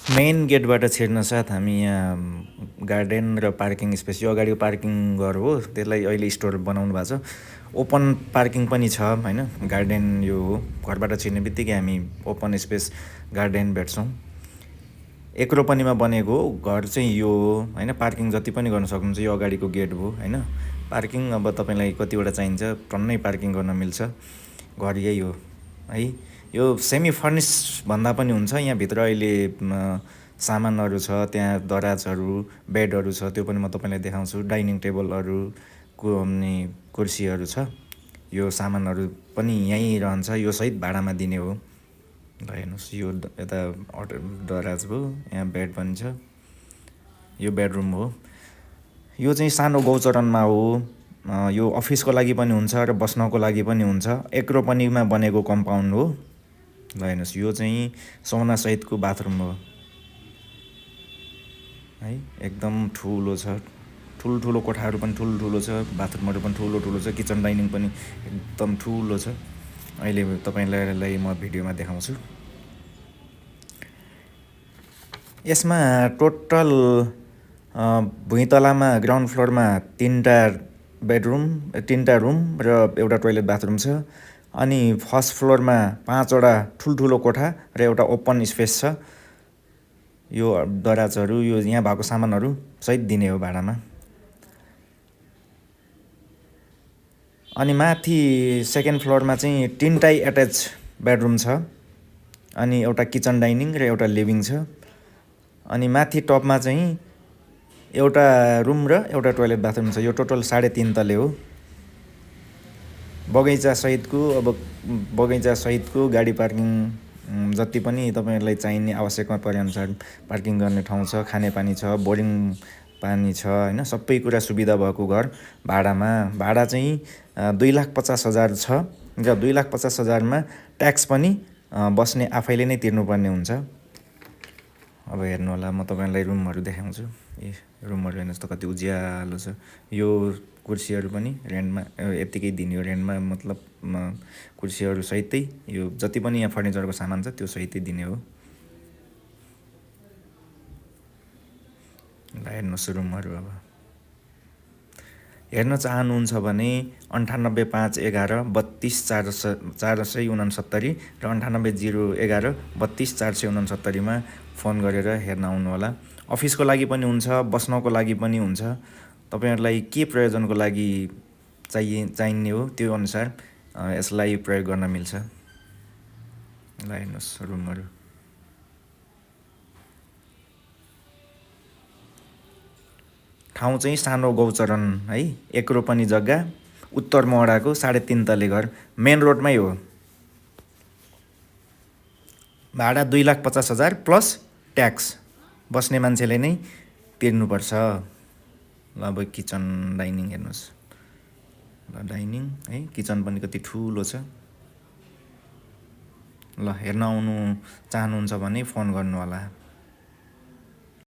Main गेटबाट छिर्न साथ हामी यहाँ गार्डन र पार्किङ स्पेस, यो अगाडिको पार्किङ घर हो, त्यसलाई अहिले स्टोर बनाउनु भएको छ। ओपन पार्किङ पनि छ होइन, गार्डन यो हो। घरबाट छिर्ने बित्तिकै हामी ओपन स्पेस गार्डन भेट्छौँ। एक रोपनीमा बनेको घर चाहिँ यो हो होइन। पार्किङ जति पनि गर्न सक्नुहुन्छ, यो अगाडिको गेट हो होइन। पार्किङ अब तपाईँलाई कतिवटा चाहिन्छ टन्नै पार्किङ गर्न मिल्छ। घर यही हो है। यो सेमी फर्निस भन्दा पनि हुन्छ। यहाँभित्र अहिले सामानहरू छ, त्यहाँ दराजहरू, बेडहरू छ, त्यो पनि म तपाईँलाई देखाउँछु। डाइनिङ टेबलहरू अनि कुर्सीहरू छ। यो सामानहरू पनि यहीँ रहन्छ, यो सहित भाडामा दिने हो। ल हेर्नुहोस्, यो यता दराज भयो, यहाँ बेड पनि छ, यो बेडरुम हो। यो चाहिँ सानो गौचरणमा हो। यो अफिसको लागि पनि हुन्छ र बस्नको लागि पनि हुन्छ। एक रोपनीमा बनेको कम्पाउन्ड हो। ल हेर्नुहोस्, यो चाहिँ सौनासहितको बाथरुम हो है। एकदम ठुलो छ, ठुल्ठुलो कोठाहरू पनि ठुल्ठुलो छ, बाथरुमहरू पनि ठुलो ठुलो छ, किचन डाइनिङ पनि एकदम ठुलो छ। अहिले तपाईँलाई म भिडियोमा देखाउँछु। यसमा टोटल भुइँतलामा ग्राउन्ड फ्लोरमा 3टा बेडरुम, 3टा रुम र एउटा टोइलेट बाथरुम छ। अनि फर्स्ट फ्लोरमा 5वटा ठुल्ठुलो कोठा र एउटा ओपन स्पेस छ। यो दराजहरू, यो यहाँ भएको सामानहरू सहित दिने हो भाडामा। अनि माथि सेकेन्ड फ्लोरमा चाहिँ 3टै एट्याच बेडरुम छ, अनि एउटा किचन डाइनिङ र एउटा लिभिङ छ। अनि माथि टपमा चाहिँ एउटा रुम र एउटा टोइलेट बाथरुम छ। यो टोटल 3.5 तले हो। बगैँचासहितको गाडी पार्किङ जति पनि तपाईँहरूलाई चाहिने आवश्यकमा परेअनुसार पार्किङ गर्ने ठाउँ छ, खानेपानी छ, बोरिङ पानी छ होइन। सबै कुरा सुविधा भएको घर भाडामा। भाडा चाहिँ 2,50,000 छ र 2,50,000मा ट्याक्स पनि बस्ने आफैले नै तिर्नुपर्ने हुन्छ। अब हेर्नु होला, म तपाईँलाई रुमहरू देखाउँछु। रुमहरू हेर्नुहोस् त कति उज्यालो छ। यो कुर्सीहरू पनि रेन्टमा यत्तिकै दिने हो, रेन्टमा मतलब कुर्सीहरू सहितै यो जति पनि यहाँ फर्निचरको सामान छ त्यो सहितै दिने हो। ल हेर्नुहोस् रुमहरू। अब हेर्न चाहनुहुन्छ भने 9851132469 र 9801132469मा फोन गरेर हेर्न आउनुहोला। अफिसको लागि पनि हुन्छ, बस्नको लागि पनि हुन्छ। तपाईँहरूलाई के प्रयोजनको लागि चाहिने हो त्यो अनुसार यसलाई प्रयोग गर्न मिल्छ। ल हेर्नुहोस् रुमहरू। ठाउँ चाहिँ सानो गौचरण है। एक रोपनी जग्गा, उत्तर मोहडाको 3.5 तले घर, मेन रोडमै हो। भाडा 2,50,000 प्लस ट्याक्स बस्ने मान्छेले नै तिर्नुपर्छ। ल अब किचन डाइनिङ हेर्नुहोस्। ल डाइनिङ है, किचन पनि कति ठुलो छ। ल हेर्न आउनु चाहनुहुन्छ भने फोन गर्नु होला।